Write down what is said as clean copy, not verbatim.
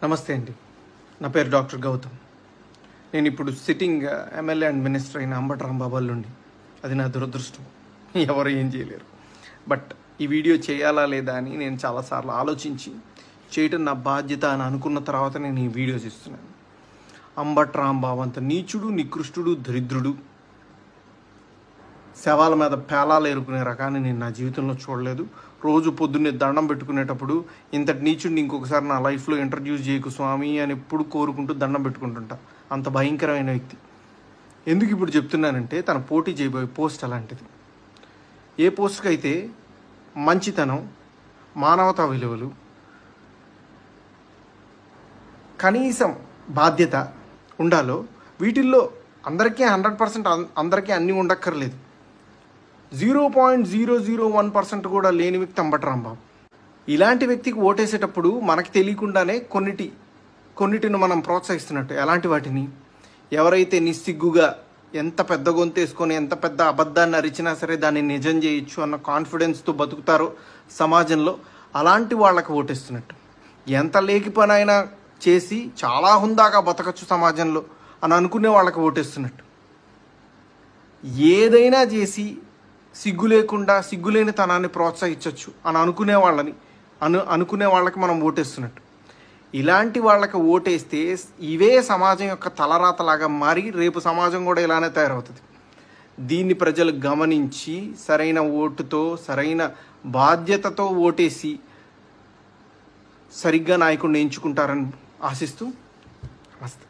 నమస్తే అండి. నా పేరు డాక్టర్ గౌతమ్. నేను ఇప్పుడు సిట్టింగ్ ఎమ్మెల్యే అండ్ మినిస్టర్ అయిన అంబటి రాంబాబు నుండి. అది నా దురదృష్టం, ఎవరు ఏం చేయలేరు. బట్ ఈ వీడియో చేయాలా లేదా అని నేను చాలాసార్లు ఆలోచించి చేయటం నా బాధ్యత అని అనుకున్న తర్వాత నేను ఈ వీడియో చేస్తున్నాను. అంబటి రాంబాబు అంత నీచుడు, నికృష్టుడు, దరిద్రుడు, శవాల మీద పేలాలు ఏరుకునే రకాన్ని నేను నా జీవితంలో చూడలేదు. రోజు పొద్దున్నే దండం పెట్టుకునేటప్పుడు ఇంతటి నీచుడిని ఇంకొకసారి నా లైఫ్లో ఇంట్రడ్యూస్ చేయకు స్వామి అని ఎప్పుడు కోరుకుంటూ దండం పెట్టుకుంటుంటా. అంత భయంకరమైన వ్యక్తి. ఎందుకు ఇప్పుడు చెప్తున్నానంటే తన పోటీ చేయబోయే పోస్ట్ అలాంటిది. ఏ పోస్ట్కి అయితే మంచితనం, మానవతా విలువలు, కనీసం బాధ్యత ఉండాలో వీటిల్లో అందరికీ 100% అందరికీ అన్నీ ఉండక్కర్లేదు. 0.001% కూడా లేని వ్యక్తి అంబటి రాంబాబు. ఇలాంటి వ్యక్తికి ఓటేసేటప్పుడు మనకి తెలియకుండానే కొన్నిటిని మనం ప్రోత్సహిస్తున్నట్టు. ఎలాంటి వాటిని? ఎవరైతే నిస్సిగ్గుగా ఎంత పెద్ద గొంతేసుకొని ఎంత పెద్ద అబద్ధాన్ని అరిచినా సరే దాన్ని నిజం చేయొచ్చు అన్న కాన్ఫిడెన్స్తో బతుకుతారో సమాజంలో, అలాంటి వాళ్ళకి ఓటేస్తున్నట్టు. ఎంత లేకి పని అయినా చేసి చాలా హుందాగా బతకచ్చు సమాజంలో అని అనుకునే వాళ్ళకి ఓటేస్తున్నట్టు. ఏదైనా చేసి సిగ్గు లేకుండా సిగ్గులేని తనాన్ని ప్రోత్సహించవచ్చు అని అనుకునే వాళ్ళకి మనం ఓటేస్తున్నట్టు. ఇలాంటి వాళ్ళకి ఓటేస్తే ఇవే సమాజం యొక్క తలరాతలాగా మారి రేపు సమాజం కూడా ఇలానే తయారవుతుంది. దీన్ని ప్రజలు గమనించి సరైన ఓటుతో, సరైన బాధ్యతతో ఓటేసి సరిగ్గా నాయకుడిని ఎంచుకుంటారని ఆశిస్తూ నమస్తే.